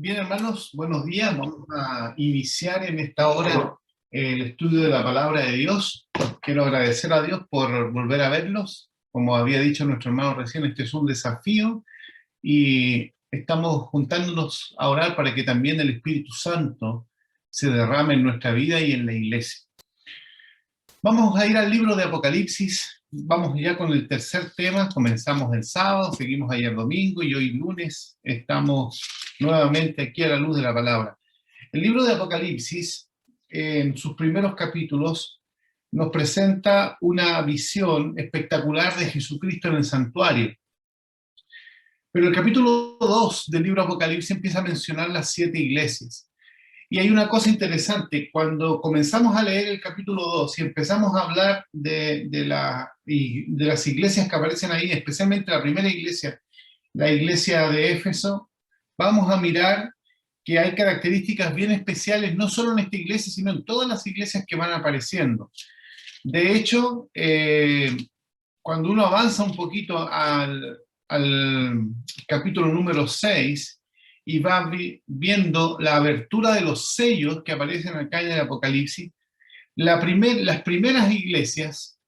Bien, hermanos, buenos días. Vamos a iniciar en esta hora el estudio de la palabra de Dios. Quiero agradecer a Dios por volver a verlos. Como había dicho nuestro hermano recién, este es un desafío y estamos juntándonos a orar para que también el Espíritu Santo se derrame en nuestra vida y en la iglesia. Vamos a ir al libro de Apocalipsis. Vamos ya con el tercer tema. Comenzamos el sábado, seguimos ayer domingo y hoy lunes estamos nuevamente aquí a la luz de la palabra. El libro de Apocalipsis, en sus primeros capítulos, nos presenta una visión espectacular de Jesucristo en el santuario. Pero el capítulo 2 del libro de Apocalipsis empieza a mencionar las 7 iglesias. Y hay una cosa interesante, cuando comenzamos a leer el capítulo 2 y empezamos a hablar de las iglesias que aparecen ahí, especialmente la primera iglesia, la iglesia de Éfeso, vamos a mirar que hay características bien especiales, no solo en esta iglesia, sino en todas las iglesias que van apareciendo. De hecho, cuando uno avanza un poquito al capítulo número 6, y va viendo la abertura de los sellos que aparecen acá en el Apocalipsis, las primeras iglesias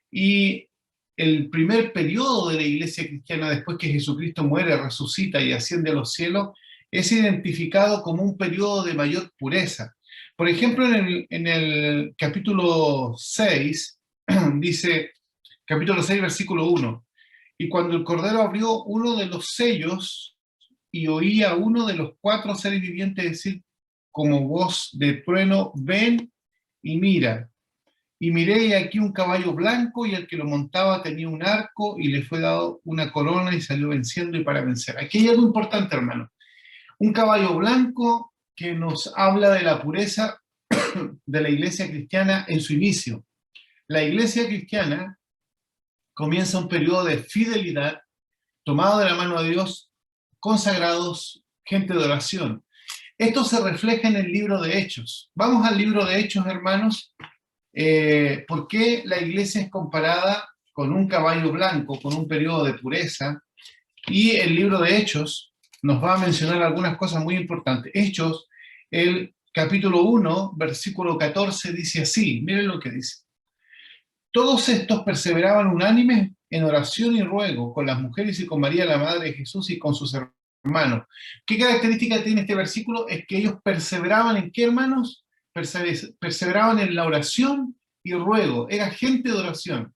y el primer periodo de la iglesia cristiana después que Jesucristo muere, resucita y asciende a los cielos, es identificado como un periodo de mayor pureza. Por ejemplo, en el capítulo 6, dice, capítulo 6, versículo 1, y cuando el Cordero abrió uno de los sellos, y oí a uno de los 4 seres vivientes decir como voz de trueno, ven y mira. Y miré y aquí un caballo blanco y el que lo montaba tenía un arco y le fue dado una corona y salió venciendo y para vencer. Aquí hay algo importante, hermano. Un caballo blanco que nos habla de la pureza de la iglesia cristiana en su inicio. La iglesia cristiana comienza un periodo de fidelidad tomado de la mano de Dios, consagrados, gente de oración. Esto se refleja en el libro de Hechos. Vamos al libro de Hechos, hermanos. ¿Por qué la iglesia es comparada con un caballo blanco, con un periodo de pureza? Y el libro de Hechos nos va a mencionar algunas cosas muy importantes. Hechos, el capítulo 1, versículo 14, dice así. Miren lo que dice. Todos estos perseveraban unánimes en oración y ruego con las mujeres y con María, la madre de Jesús, y con sus hermanos. ¿Qué característica tiene este versículo? Es que ellos perseveraban ¿en qué, hermanos? Perseveraban en la oración y ruego. Era gente de oración.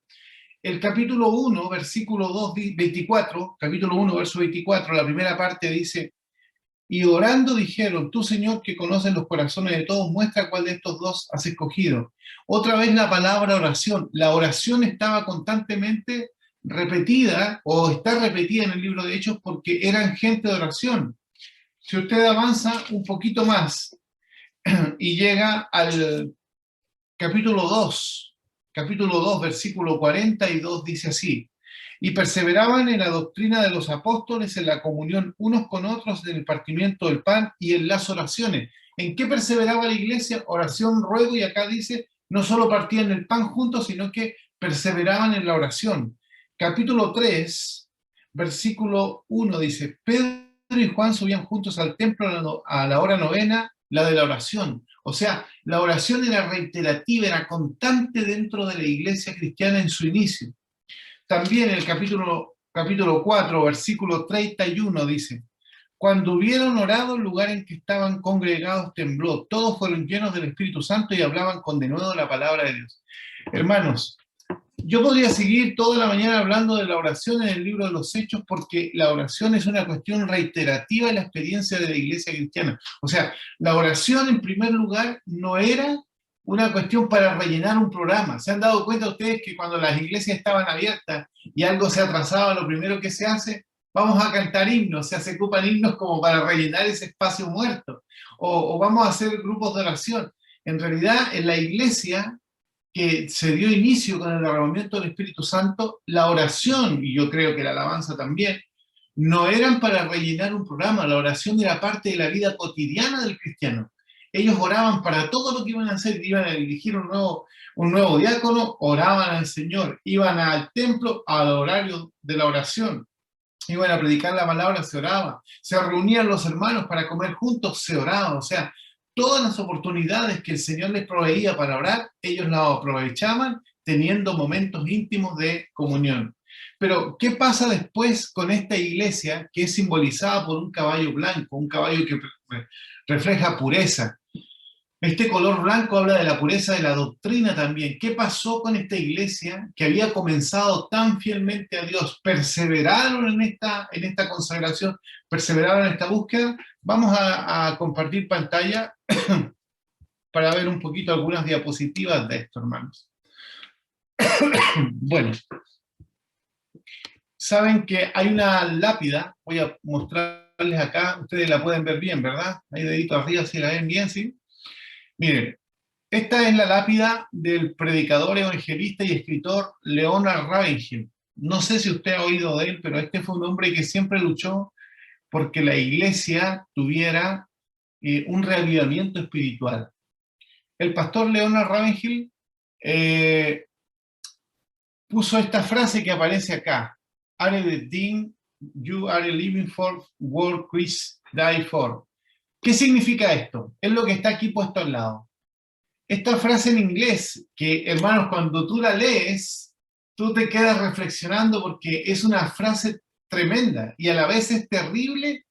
El capítulo 1, versículo 2, 24, capítulo 1, verso 24, la primera parte dice, y orando dijeron, tú Señor que conoces los corazones de todos, muestra cuál de estos dos has escogido. Otra vez la palabra oración. La oración estaba constantemente repetida, o está repetida en el libro de Hechos, porque eran gente de oración. Si usted avanza un poquito más y llega al capítulo 2, versículo 42, dice así, y perseveraban en la doctrina de los apóstoles, en la comunión unos con otros, en el partimiento del pan y en las oraciones. ¿En qué perseveraba la iglesia? Oración, ruego, y acá dice, no solo partían el pan juntos, sino que perseveraban en la oración. Capítulo 3, versículo 1 dice, Pedro y Juan subían juntos al templo a la hora novena, la de la oración. O sea, la oración era reiterativa, era constante dentro de la iglesia cristiana en su inicio. También el capítulo 4, versículo 31 dice, cuando hubieron orado, el lugar en que estaban congregados tembló, todos fueron llenos del Espíritu Santo y hablaban con denuedo la palabra de Dios. Hermanos, yo podría seguir toda la mañana hablando de la oración en el libro de los Hechos, porque la oración es una cuestión reiterativa en la experiencia de la iglesia cristiana. O sea, la oración en primer lugar no era una cuestión para rellenar un programa. ¿Se han dado cuenta ustedes que cuando las iglesias estaban abiertas y algo se atrasaba, lo primero que se hace, vamos a cantar himnos, o sea, se ocupan himnos como para rellenar ese espacio muerto, o vamos a hacer grupos de oración? En realidad, en la iglesia que se dio inicio con el derramamiento del Espíritu Santo, la oración, y yo creo que la alabanza también, no eran para rellenar un programa, la oración era parte de la vida cotidiana del cristiano. Ellos oraban para todo lo que iban a hacer, iban a elegir un nuevo diácono, oraban al Señor, iban al templo al horario de la oración. iban a predicar la palabra, se oraba. Se reunían los hermanos para comer juntos, se oraba. O sea, todas las oportunidades que el Señor les proveía para orar, ellos las aprovechaban teniendo momentos íntimos de comunión. Pero, ¿qué pasa después con esta iglesia que es simbolizada por un caballo blanco, un caballo que refleja pureza? Este color blanco habla de la pureza de la doctrina también. ¿Qué pasó con esta iglesia que había comenzado tan fielmente a Dios? ¿Perseveraron en esta consagración? ¿Perseveraron en esta búsqueda? Vamos a compartir pantalla para ver un poquito algunas diapositivas de esto, hermanos. Bueno, saben que hay una lápida, voy a mostrarles acá, ustedes la pueden ver bien, ¿verdad? Ahí dedito arriba, si la ven bien, ¿sí? Miren, esta es la lápida del predicador, evangelista y escritor Leonard Ravenhill. No sé si usted ha oído de él, pero este fue un hombre que siempre luchó porque la iglesia tuviera un reavivamiento espiritual. El pastor Leonard Ravenhill puso esta frase que aparece acá: "Are the thing you are living for, what Christ died for". ¿Qué significa esto? Es lo que está aquí puesto al lado. Esta frase en inglés, que hermanos, cuando tú la lees, tú te quedas reflexionando porque es una frase tremenda y a la vez es terrible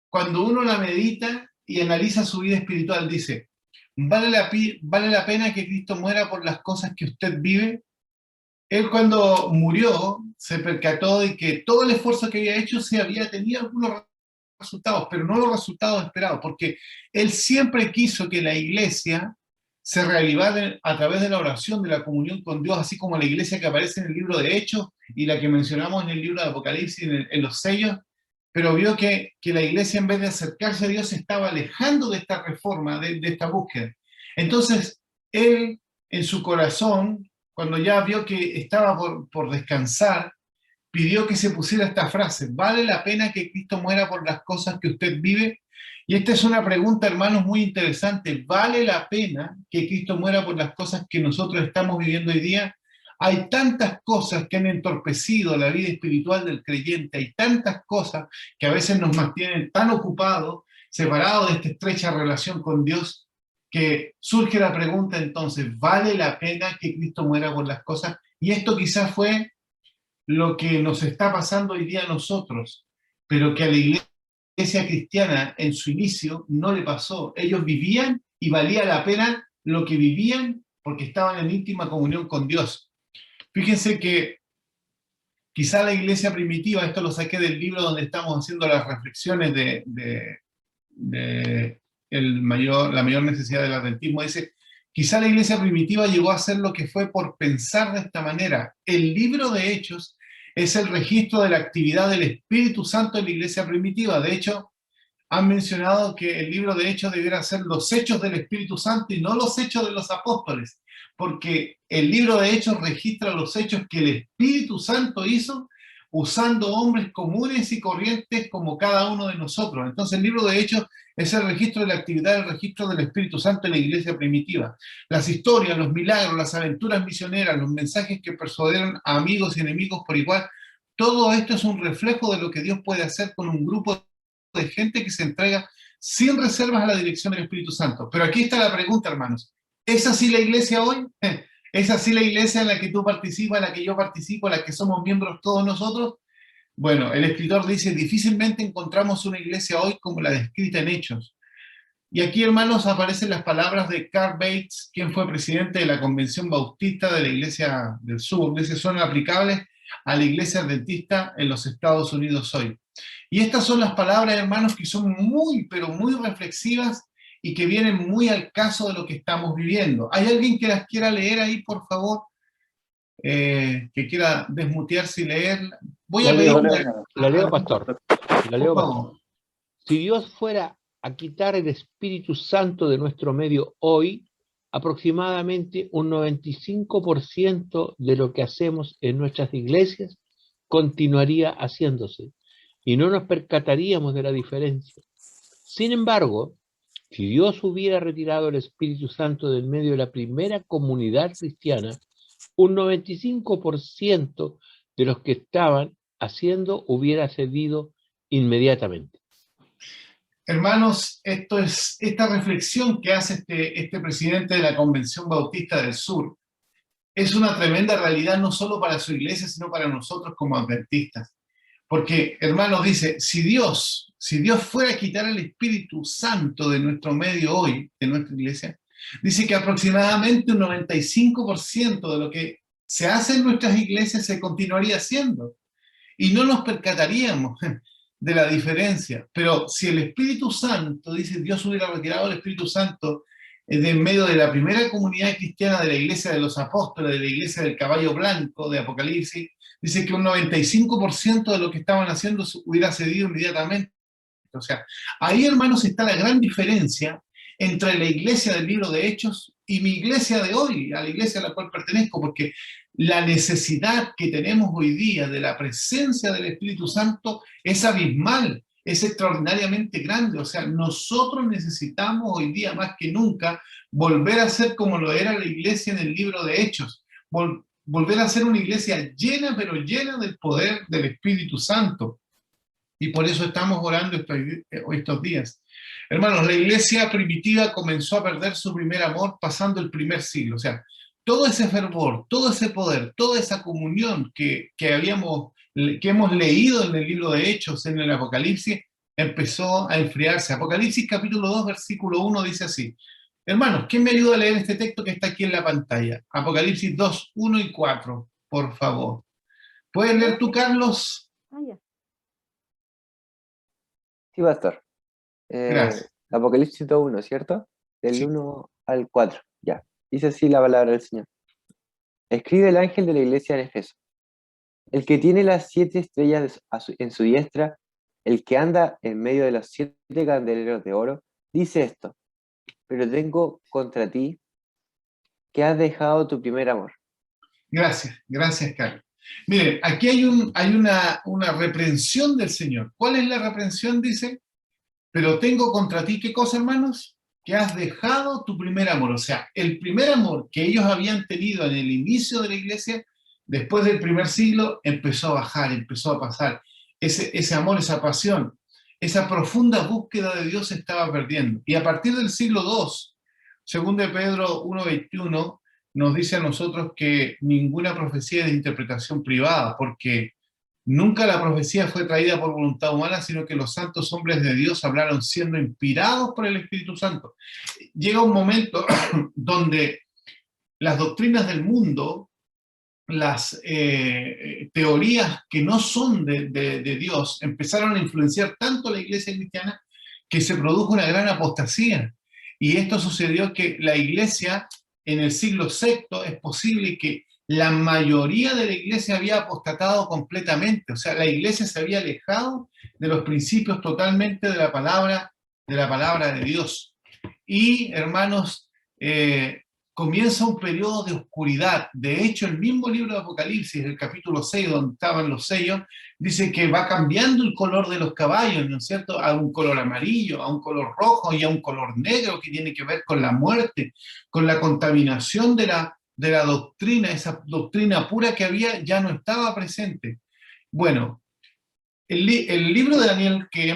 cuando uno la medita y analiza su vida espiritual. Dice, ¿vale la pena que Cristo muera por las cosas que usted vive? Él cuando murió se percató de que todo el esfuerzo que había hecho se había tenido algunos resultados, pero no los resultados esperados, porque él siempre quiso que la iglesia se reavivara a través de la oración, de la comunión con Dios, así como la iglesia que aparece en el libro de Hechos y la que mencionamos en el libro de Apocalipsis, en los sellos, pero vio que la iglesia, en vez de acercarse a Dios, se estaba alejando de esta reforma, de esta búsqueda. Entonces, él, en su corazón, cuando ya vio que estaba por descansar, pidió que se pusiera esta frase: ¿vale la pena que Cristo muera por las cosas que usted vive? Y esta es una pregunta, hermanos, muy interesante. ¿Vale la pena que Cristo muera por las cosas que nosotros estamos viviendo hoy día? Hay tantas cosas que han entorpecido la vida espiritual del creyente, hay tantas cosas que a veces nos mantienen tan ocupados, separados de esta estrecha relación con Dios, que surge la pregunta entonces: ¿vale la pena que Cristo muera por las cosas? Y esto quizás fue lo que nos está pasando hoy día a nosotros, pero que a la iglesia cristiana en su inicio no le pasó. Ellos vivían y valía la pena lo que vivían porque estaban en íntima comunión con Dios. Fíjense que quizá la iglesia primitiva, esto lo saqué del libro donde estamos haciendo las reflexiones de la mayor necesidad del adventismo, dice, quizá la iglesia primitiva llegó a ser lo que fue por pensar de esta manera. El libro de Hechos es el registro de la actividad del Espíritu Santo en la iglesia primitiva. De hecho, han mencionado que el libro de Hechos debiera ser los hechos del Espíritu Santo y no los hechos de los apóstoles, porque el libro de Hechos registra los hechos que el Espíritu Santo hizo usando hombres comunes y corrientes como cada uno de nosotros. Entonces el libro de Hechos es el registro de la actividad, el registro del Espíritu Santo en la iglesia primitiva. Las historias, los milagros, las aventuras misioneras, los mensajes que persuadieron a amigos y enemigos por igual, todo esto es un reflejo de lo que Dios puede hacer con un grupo de gente que se entrega sin reservas a la dirección del Espíritu Santo. Pero aquí está la pregunta, hermanos. ¿Es así la iglesia hoy? ¿Es así la iglesia en la que tú participas, en la que yo participo, en la que somos miembros todos nosotros? Bueno, el escritor dice, difícilmente encontramos una iglesia hoy como la descrita en Hechos. Y aquí, hermanos, aparecen las palabras de Carl Bates, quien fue presidente de la Convención Bautista de la Iglesia del Sur. Dice, son aplicables a la iglesia adventista en los Estados Unidos hoy. Y estas son las palabras, hermanos, que son muy, pero muy reflexivas y que vienen muy al caso de lo que estamos viviendo. ¿Hay alguien que las quiera leer ahí, por favor? Que quiera desmutearse y leer. Voy a pedir... La leo, pastor. La leo, por pastor. favor. Si Dios fuera a quitar el Espíritu Santo de nuestro medio hoy, aproximadamente un 95% de lo que hacemos en nuestras iglesias continuaría haciéndose y no nos percataríamos de la diferencia. Sin embargo, si Dios hubiera retirado el Espíritu Santo del medio de la primera comunidad cristiana, un 95% de los que estaban haciendo, hubiera cedido inmediatamente. Hermanos, esta reflexión que hace este presidente de la Convención Bautista del Sur es una tremenda realidad no solo para su iglesia, sino para nosotros como adventistas. Porque, hermanos, dice, si Dios fuera a quitar el Espíritu Santo de nuestro medio hoy, de nuestra iglesia, dice que aproximadamente un 95% de lo que se hace en nuestras iglesias se continuaría haciendo. Y no nos percataríamos de la diferencia. Pero si el Espíritu Santo, dice, Dios hubiera retirado el Espíritu Santo de en medio de la primera comunidad cristiana de la iglesia de los apóstoles, de la iglesia del caballo blanco de Apocalipsis, dice que un 95% de lo que estaban haciendo hubiera cedido inmediatamente. O sea, ahí, hermanos, está la gran diferencia entre la iglesia del libro de Hechos y mi iglesia de hoy, a la iglesia a la cual pertenezco, porque la necesidad que tenemos hoy día de la presencia del Espíritu Santo es abismal, es extraordinariamente grande. O sea, nosotros necesitamos hoy día más que nunca volver a ser como lo era la iglesia en el libro de Hechos, volver a ser una iglesia llena, pero llena del poder del Espíritu Santo. Y por eso estamos orando estos días. Hermanos, la iglesia primitiva comenzó a perder su primer amor pasando el primer siglo. O sea, todo ese fervor, todo ese poder, toda esa comunión que hemos leído en el libro de Hechos, en el Apocalipsis, empezó a enfriarse. Apocalipsis capítulo 2, versículo 1 dice así. Hermanos, ¿quién me ayuda a leer este texto que está aquí en la pantalla? Apocalipsis 2, 1 y 4, por favor. ¿Puedes leer tú, Carlos? Ya. Sí, pastor. Gracias. Apocalipsis 1, ¿cierto? Del Sí. 1 al 4, ya. Dice así la palabra del Señor. Escribe el ángel de la iglesia en Efeso. El que tiene las 7 estrellas en su diestra, el que anda en medio de los 7 candeleros de oro, dice esto: pero tengo contra ti que has dejado tu primer amor. Gracias, Carlos. Miren, aquí hay una reprensión del Señor. ¿Cuál es la reprensión? Dice, pero tengo contra ti, ¿qué cosa, hermanos? Que has dejado tu primer amor. O sea, el primer amor que ellos habían tenido en el inicio de la iglesia, después del primer siglo, empezó a bajar, empezó a pasar. Ese amor, esa pasión, esa profunda búsqueda de Dios se estaba perdiendo. Y a partir del siglo II, según de Pedro 1:21, nos dice a nosotros que ninguna profecía es de interpretación privada, porque nunca la profecía fue traída por voluntad humana, sino que los santos hombres de Dios hablaron siendo inspirados por el Espíritu Santo. Llega un momento donde las doctrinas del mundo, las teorías que no son de Dios, empezaron a influenciar tanto a la iglesia cristiana que se produjo una gran apostasía. Y esto sucedió que la iglesia en el siglo VI es posible que la mayoría de la iglesia había apostatado completamente. O sea, la iglesia se había alejado de los principios totalmente de la palabra de Dios. Y, hermanos, comienza un periodo de oscuridad. De hecho, el mismo libro de Apocalipsis, el capítulo 6, donde estaban los sellos, dice que va cambiando el color de los caballos, ¿no es cierto?, a un color amarillo, a un color rojo y a un color negro, que tiene que ver con la muerte, con la contaminación de la doctrina. Esa doctrina pura que había ya no estaba presente. Bueno, el libro de Daniel que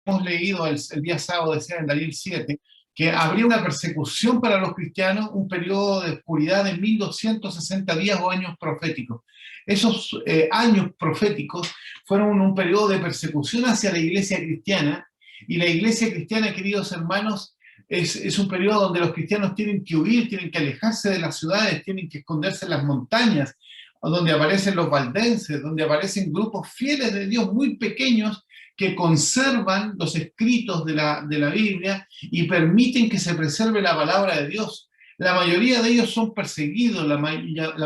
hemos leído el día sábado, decía en Daniel 7, que habría una persecución para los cristianos, un periodo de oscuridad de 1260 días o años proféticos. Esos años proféticos fueron un periodo de persecución hacia la iglesia cristiana, y la iglesia cristiana, queridos hermanos, es un periodo donde los cristianos tienen que huir, tienen que alejarse de las ciudades, tienen que esconderse en las montañas, donde aparecen los valdenses, donde aparecen grupos fieles de Dios muy pequeños que conservan los escritos de la Biblia y permiten que se preserve la palabra de Dios. La mayoría de ellos son perseguidos, la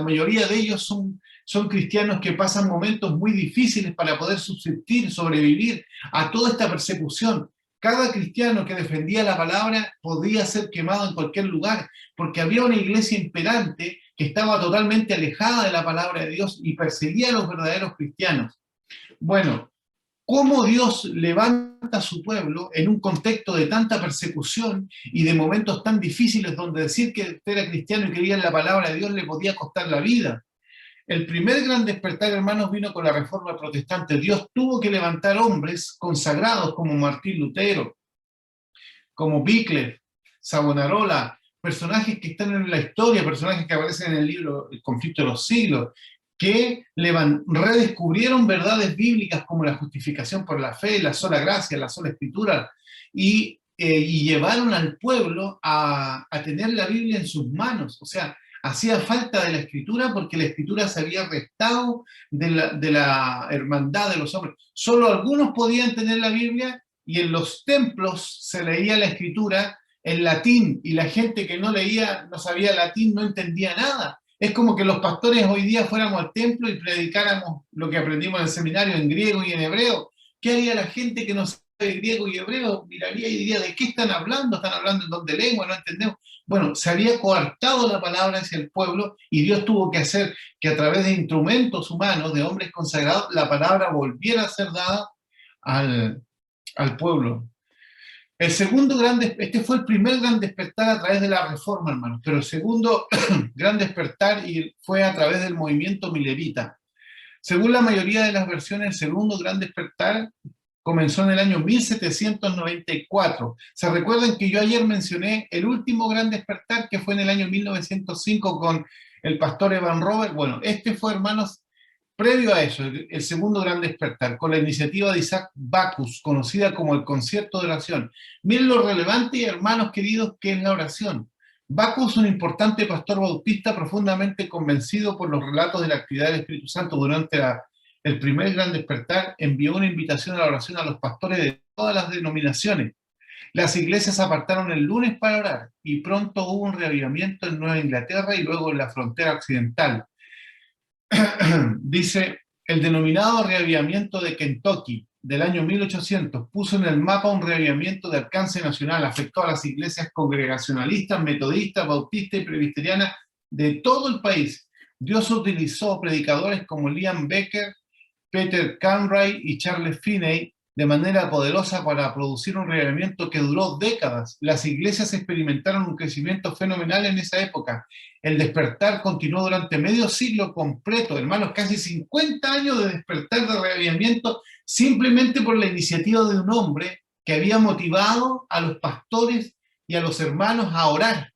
mayoría de ellos son cristianos que pasan momentos muy difíciles para poder subsistir, sobrevivir a toda esta persecución. Cada cristiano que defendía la palabra podía ser quemado en cualquier lugar, porque había una iglesia imperante que estaba totalmente alejada de la palabra de Dios y perseguía a los verdaderos cristianos. Bueno, ¿cómo Dios levanta a su pueblo en un contexto de tanta persecución y de momentos tan difíciles donde decir que era cristiano y creía en la palabra de Dios le podía costar la vida? El primer gran despertar, hermanos, vino con la Reforma Protestante. Dios tuvo que levantar hombres consagrados como Martín Lutero, como Wycliffe, Savonarola, personajes que están en la historia, personajes que aparecen en el libro El conflicto de los siglos, que redescubrieron verdades bíblicas como la justificación por la fe, la sola gracia, la sola escritura, y llevaron al pueblo a tener la Biblia en sus manos. O sea, hacía falta de la escritura porque la escritura se había restado de la hermandad de los hombres. Solo algunos podían tener la Biblia y en los templos se leía la escritura en latín y la gente que no leía, no sabía latín, no entendía nada. Es como que los pastores hoy día fuéramos al templo y predicáramos lo que aprendimos en el seminario en griego y en hebreo. ¿Qué haría la gente que no sabe griego y hebreo? Miraría y diría, ¿de qué están hablando? ¿Están hablando en don de lengua? No entendemos. Bueno, se había coartado la palabra hacia el pueblo y Dios tuvo que hacer que a través de instrumentos humanos, de hombres consagrados, la palabra volviera a ser dada al pueblo. El segundo este fue el primer gran despertar a través de la Reforma, hermanos, pero el segundo gran despertar fue a través del movimiento milerita. Según la mayoría de las versiones, el segundo gran despertar comenzó en el año 1794. ¿Se recuerdan que yo ayer mencioné el último gran despertar que fue en el año 1905 con el pastor Evan Robert? Bueno, este fue, hermanos, previo a eso, el segundo gran despertar, con la iniciativa de Isaac Backus, conocida como el concierto de oración. Miren lo relevante, hermanos queridos, que es la oración. Backus, un importante pastor bautista profundamente convencido por los relatos de la actividad del Espíritu Santo durante el primer gran despertar, envió una invitación a la oración a los pastores de todas las denominaciones. Las iglesias se apartaron el lunes para orar y pronto hubo un reavivamiento en Nueva Inglaterra y luego en la frontera occidental. Dice, el denominado reavivamiento de Kentucky del año 1800 puso en el mapa un reavivamiento de alcance nacional, afectó a las iglesias congregacionalistas, metodistas, bautistas y presbiterianas de todo el país. Dios utilizó predicadores como Liam Becker, Peter Canray y Charles Finney de manera poderosa para producir un reavivamiento que duró décadas. Las iglesias experimentaron un crecimiento fenomenal en esa época. El despertar continuó durante medio siglo completo, hermanos, casi 50 años de despertar, de reavivamiento, simplemente por la iniciativa de un hombre que había motivado a los pastores y a los hermanos a orar.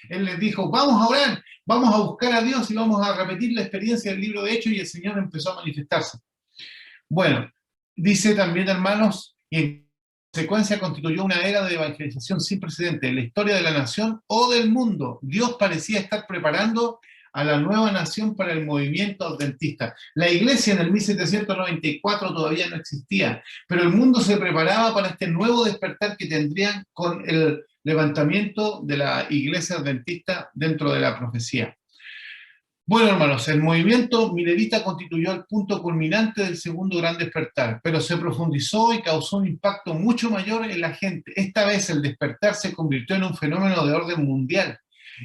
Él les dijo, vamos a orar, vamos a buscar a Dios y vamos a repetir la experiencia del libro de Hechos, y el Señor empezó a manifestarse. Bueno, dice también, hermanos, y en consecuencia constituyó una era de evangelización sin precedentes en la historia de la nación o del mundo. Dios parecía estar preparando a la nueva nación para el movimiento adventista. La iglesia en el 1794 todavía no existía, pero el mundo se preparaba para este nuevo despertar que tendrían con el levantamiento de la iglesia adventista dentro de la profecía. Bueno, hermanos, el movimiento milerita constituyó el punto culminante del segundo gran despertar, pero se profundizó y causó un impacto mucho mayor en la gente. Esta vez el despertar se convirtió en un fenómeno de orden mundial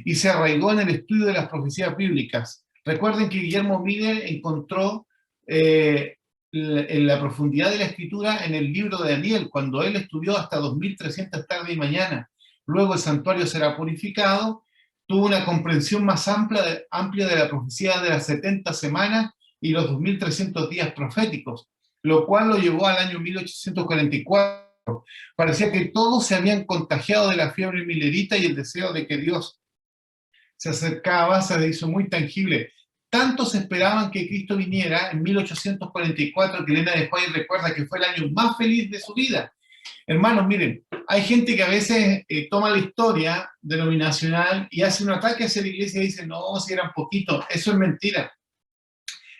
y se arraigó en el estudio de las profecías bíblicas. Recuerden que Guillermo Miller encontró en la profundidad de la escritura en el libro de Daniel, cuando él estudió hasta 2300 tarde y mañana. Luego el santuario será purificado. Tuvo una comprensión más amplia de la profecía de las 70 semanas y los 2300 días proféticos, lo cual lo llevó al año 1844. Parecía que todos se habían contagiado de la fiebre milerita y el deseo de que Dios se acercaba se hizo muy tangible. Tantos esperaban que Cristo viniera en 1844 que Elena de White recuerda que fue el año más feliz de su vida. Hermanos, miren, hay gente que a veces toma la historia denominacional y hace un ataque hacia la iglesia y dice, no, si eran poquitos. Eso es mentira.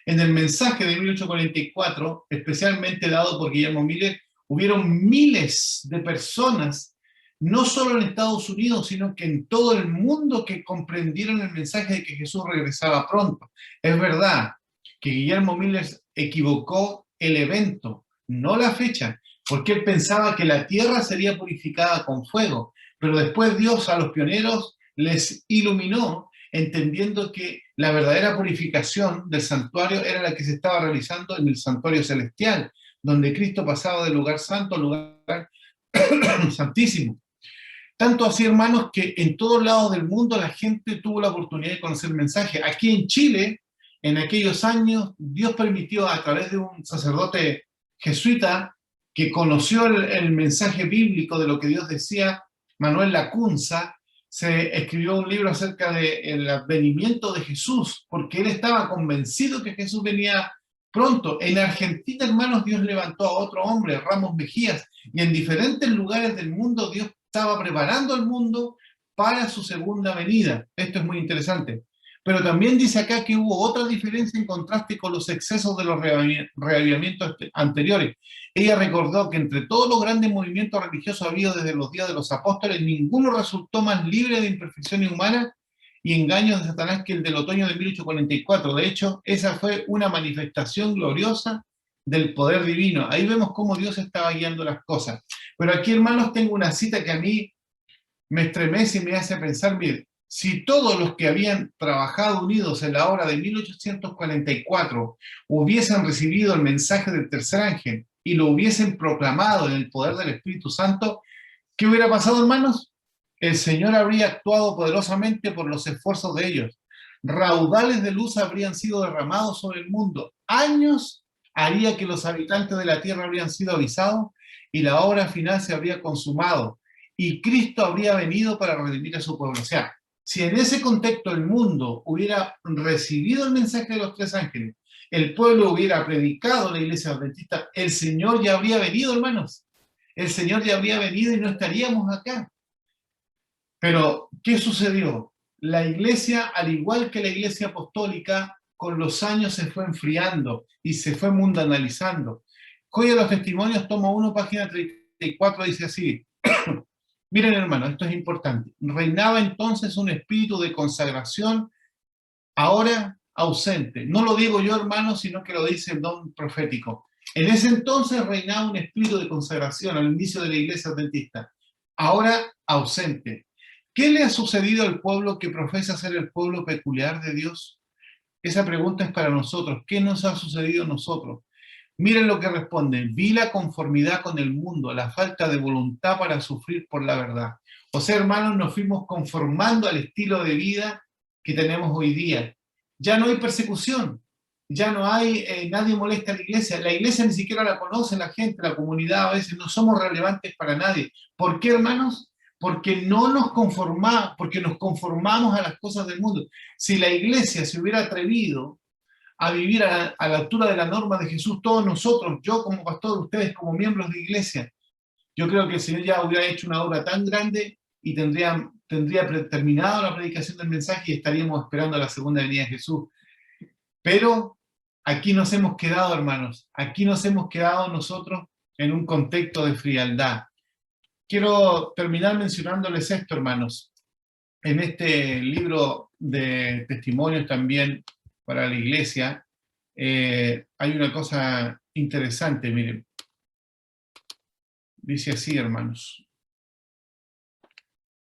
En el mensaje de 1844, especialmente dado por Guillermo Miller, hubieron miles de personas, no solo en Estados Unidos, sino que en todo el mundo, que comprendieron el mensaje de que Jesús regresaba pronto. Es verdad que Guillermo Miller equivocó el evento, no la fecha, porque él pensaba que la tierra sería purificada con fuego, pero después Dios a los pioneros les iluminó, entendiendo que la verdadera purificación del santuario era la que se estaba realizando en el santuario celestial, donde Cristo pasaba del lugar santo al lugar santísimo. Tanto así, hermanos, que en todos lados del mundo la gente tuvo la oportunidad de conocer el mensaje. Aquí en Chile, En aquellos años, Dios permitió a través de un sacerdote jesuita que conoció el mensaje bíblico de lo que Dios decía, Manuel Lacunza, se escribió un libro acerca del advenimiento de Jesús, porque él estaba convencido que Jesús venía pronto. En Argentina, hermanos, Dios levantó a otro hombre, Ramos Mejías, y en diferentes lugares del mundo Dios estaba preparando al mundo para su segunda venida. Esto es muy interesante. Pero también dice acá que hubo otra diferencia en contraste con los excesos de los reavivamientos anteriores. Ella recordó que entre todos los grandes movimientos religiosos habidos desde los días de los apóstoles, ninguno resultó más libre de imperfecciones humanas y engaños de Satanás que el del otoño de 1844. De hecho, esa fue una manifestación gloriosa del poder divino. Ahí vemos cómo Dios estaba guiando las cosas. Pero aquí, hermanos, tengo una cita que a mí me estremece y me hace pensar, bien, si todos los que habían trabajado unidos en la obra de 1844 hubiesen recibido el mensaje del tercer ángel y lo hubiesen proclamado en el poder del Espíritu Santo, ¿qué hubiera pasado, hermanos? El Señor habría actuado poderosamente por los esfuerzos de ellos. Raudales de luz habrían sido derramados sobre el mundo. Años haría que los habitantes de la tierra habrían sido avisados y la obra final se habría consumado. Y Cristo habría venido para redimir a su pueblo. O sea, si en ese contexto el mundo hubiera recibido el mensaje de los tres ángeles, el pueblo hubiera predicado la iglesia adventista, el Señor ya habría venido, hermanos. El Señor ya habría venido y no estaríamos acá. Pero, ¿qué sucedió? La iglesia, al igual que la iglesia apostólica, con los años se fue enfriando y se fue mundanalizando. Joya de los Testimonios, tomo 1, página 34, dice así. Miren, hermano, esto es importante. Reinaba entonces un espíritu de consagración, ahora ausente. No lo digo yo, hermano, sino que lo dice el don profético. En ese entonces reinaba un espíritu de consagración al inicio de la iglesia adventista, ahora ausente. ¿Qué le ha sucedido al pueblo que profesa ser el pueblo peculiar de Dios? Esa pregunta es para nosotros. ¿Qué nos ha sucedido a nosotros? Miren lo que responden. Vi la conformidad con el mundo, la falta de voluntad para sufrir por la verdad. O sea, hermanos, nos fuimos conformando al estilo de vida que tenemos hoy día. Ya no hay persecución, ya no hay, nadie molesta a la iglesia ni siquiera la conoce la gente, la comunidad, a veces no somos relevantes para nadie. ¿Por qué, hermanos? Porque no nos conformamos, porque nos conformamos a las cosas del mundo. Si la iglesia se hubiera atrevido a vivir a la altura de la norma de Jesús, todos nosotros, yo como pastor, ustedes como miembros de iglesia, yo creo que el Señor ya hubiera hecho una obra tan grande y tendría terminado la predicación del mensaje y estaríamos esperando la segunda venida de Jesús. Pero aquí nos hemos quedado, hermanos, aquí nos hemos quedado nosotros en un contexto de frialdad. Quiero terminar mencionándoles esto, hermanos. En este libro de testimonios también para la iglesia, hay una cosa interesante, miren. Dice así, hermanos.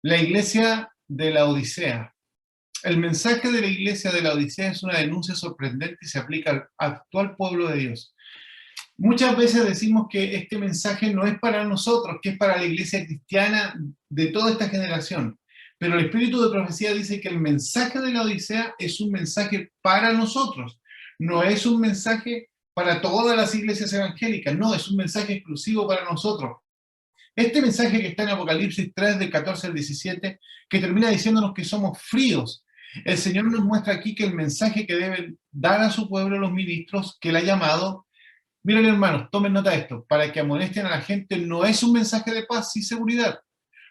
La iglesia de la Odisea. El mensaje de la iglesia de la Odisea es una denuncia sorprendente y se aplica al actual pueblo de Dios. Muchas veces decimos que este mensaje no es para nosotros, que es para la iglesia cristiana de toda esta generación. Pero el espíritu de profecía dice que el mensaje de la Odisea es un mensaje para nosotros. No es un mensaje para todas las iglesias evangélicas, no, es un mensaje exclusivo para nosotros. Este mensaje que está en Apocalipsis 3, del 14 al 17, que termina diciéndonos que somos fríos. El Señor nos muestra aquí que el mensaje que deben dar a su pueblo los ministros, que Él ha llamado, miren hermanos, tomen nota de esto, para que amonesten a la gente, no es un mensaje de paz y seguridad,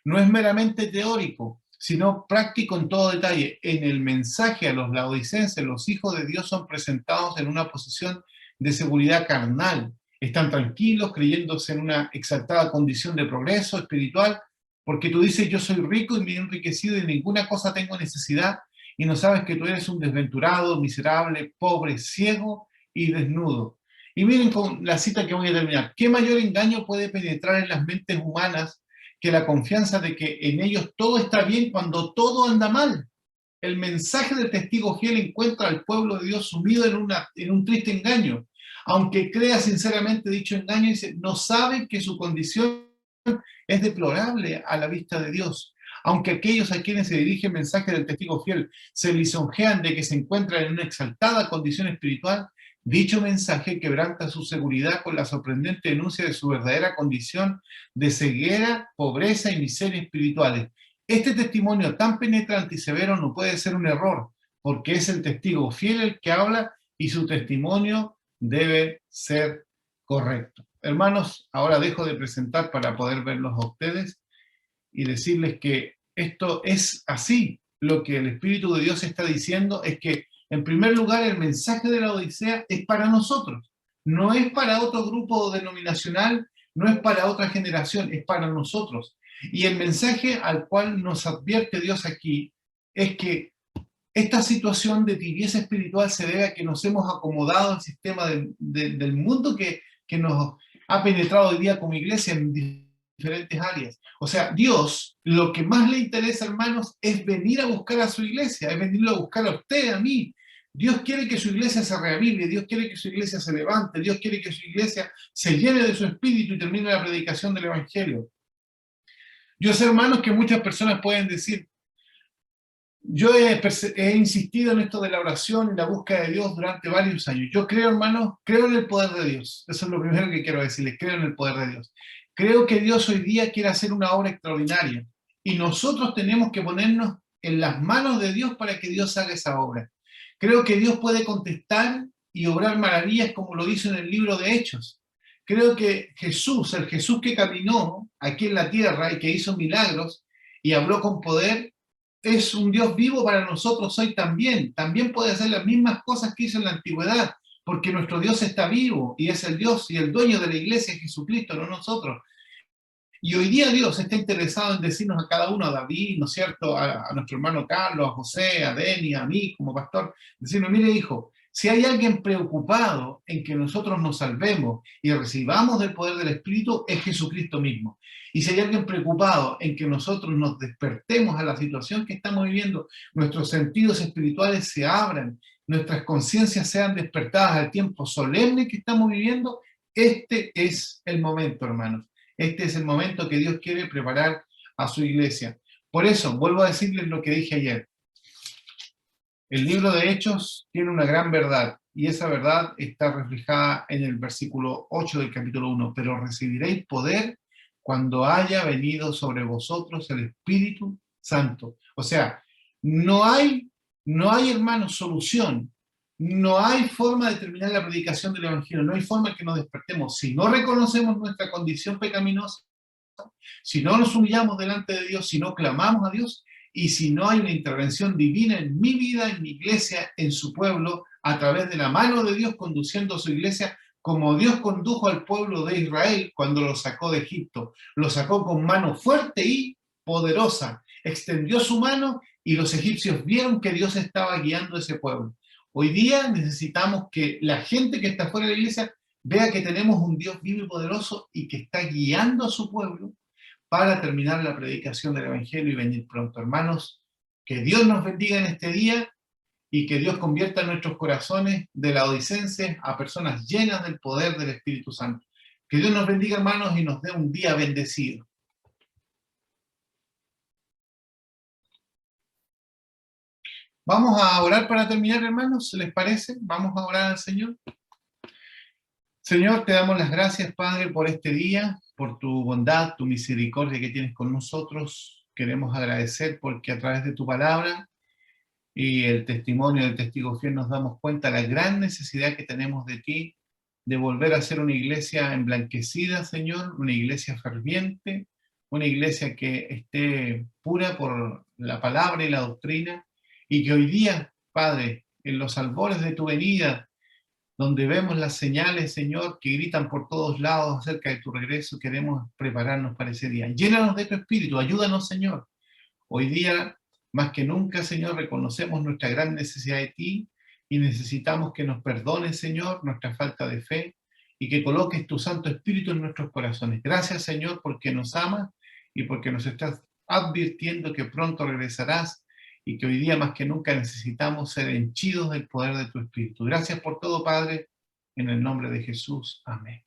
no es meramente teórico, sino práctico en todo detalle. En el mensaje a los laodicenses, los hijos de Dios son presentados en una posición de seguridad carnal. Están tranquilos, creyéndose en una exaltada condición de progreso espiritual, porque tú dices, yo soy rico y me he enriquecido y de ninguna cosa tengo necesidad, y no sabes que tú eres un desventurado, miserable, pobre, ciego y desnudo. Y miren con la cita que voy a terminar. ¿Qué mayor engaño puede penetrar en las mentes humanas que la confianza de que en ellos todo está bien cuando todo anda mal? El mensaje del testigo fiel encuentra al pueblo de Dios sumido en un triste engaño. Aunque crea sinceramente dicho engaño, dice, no sabe que su condición es deplorable a la vista de Dios. Aunque aquellos a quienes se dirige el mensaje del testigo fiel se lisonjean de que se encuentran en una exaltada condición espiritual, dicho mensaje quebranta su seguridad con la sorprendente denuncia de su verdadera condición de ceguera, pobreza y miseria espirituales. Este testimonio tan penetrante y severo no puede ser un error, porque es el testigo fiel el que habla y su testimonio debe ser correcto. Hermanos, ahora dejo de presentar para poder verlos a ustedes y decirles que esto es así. Lo que el Espíritu de Dios está diciendo es que, en primer lugar, el mensaje de la Odisea es para nosotros. No es para otro grupo denominacional, no es para otra generación, es para nosotros. Y el mensaje al cual nos advierte Dios aquí es que esta situación de tibieza espiritual se debe a que nos hemos acomodado al sistema del mundo que nos ha penetrado hoy día como iglesia en diferentes áreas. O sea, Dios, lo que más le interesa, hermanos, es venir a buscar a su iglesia, es venirlo a buscar a usted, a mí. Dios quiere que su iglesia se reavive, Dios quiere que su iglesia se levante, Dios quiere que su iglesia se llene de su espíritu y termine la predicación del evangelio. Yo sé, hermanos, que muchas personas pueden decir, yo he insistido en esto de la oración y la búsqueda de Dios durante varios años. Yo creo, hermanos, creo en el poder de Dios. Eso es lo primero que quiero decirles, creo en el poder de Dios. Creo que Dios hoy día quiere hacer una obra extraordinaria y nosotros tenemos que ponernos en las manos de Dios para que Dios haga esa obra. Creo que Dios puede contestar y obrar maravillas como lo hizo en el libro de Hechos. Creo que Jesús, el Jesús que caminó aquí en la tierra y que hizo milagros y habló con poder, es un Dios vivo para nosotros hoy también. También puede hacer las mismas cosas que hizo en la antigüedad, porque nuestro Dios está vivo y es el Dios y el dueño de la iglesia es Jesucristo, no nosotros. Y hoy día Dios está interesado en decirnos a cada uno, a David, ¿no es cierto?, a nuestro hermano Carlos, a José, a Deni, a mí como pastor, decirnos, mire hijo, si hay alguien preocupado en que nosotros nos salvemos y recibamos del poder del Espíritu, es Jesucristo mismo. Y si hay alguien preocupado en que nosotros nos despertemos a la situación que estamos viviendo, nuestros sentidos espirituales se abran, nuestras conciencias sean despertadas al tiempo solemne que estamos viviendo, este es el momento, hermanos. Este es el momento que Dios quiere preparar a su iglesia. Por eso, vuelvo a decirles lo que dije ayer. El libro de Hechos tiene una gran verdad, y esa verdad está reflejada en el versículo 8 del capítulo 1. Pero recibiréis poder cuando haya venido sobre vosotros el Espíritu Santo. O sea, no hay, hermanos, solución. No hay forma de terminar la predicación del Evangelio, no hay forma en que nos despertemos. Si no reconocemos nuestra condición pecaminosa, si no nos humillamos delante de Dios, si no clamamos a Dios, y si no hay una intervención divina en mi vida, en mi iglesia, en su pueblo, a través de la mano de Dios conduciendo a su iglesia, como Dios condujo al pueblo de Israel cuando lo sacó de Egipto. Lo sacó con mano fuerte y poderosa. Extendió su mano y los egipcios vieron que Dios estaba guiando a ese pueblo. Hoy día necesitamos que la gente que está fuera de la iglesia vea que tenemos un Dios vivo y poderoso y que está guiando a su pueblo para terminar la predicación del Evangelio y venir pronto. Hermanos, que Dios nos bendiga en este día y que Dios convierta nuestros corazones de laodicenses a personas llenas del poder del Espíritu Santo. Que Dios nos bendiga, hermanos, y nos dé un día bendecido. Vamos a orar para terminar, hermanos, ¿les parece? Vamos a orar al Señor. Señor, te damos las gracias, Padre, por este día, por tu bondad, tu misericordia que tienes con nosotros. Queremos agradecer porque a través de tu palabra y el testimonio del testigo fiel nos damos cuenta de la gran necesidad que tenemos de ti, de volver a ser una iglesia emblanquecida, Señor, una iglesia ferviente, una iglesia que esté pura por la palabra y la doctrina, y que hoy día, Padre, en los albores de tu venida, donde vemos las señales, Señor, que gritan por todos lados acerca de tu regreso, queremos prepararnos para ese día. Llénanos de tu espíritu, ayúdanos, Señor. Hoy día, más que nunca, Señor, reconocemos nuestra gran necesidad de ti y necesitamos que nos perdones, Señor, nuestra falta de fe y que coloques tu Santo Espíritu en nuestros corazones. Gracias, Señor, porque nos amas y porque nos estás advirtiendo que pronto regresarás y que hoy día más que nunca necesitamos ser henchidos del poder de tu Espíritu. Gracias por todo, Padre, en el nombre de Jesús. Amén.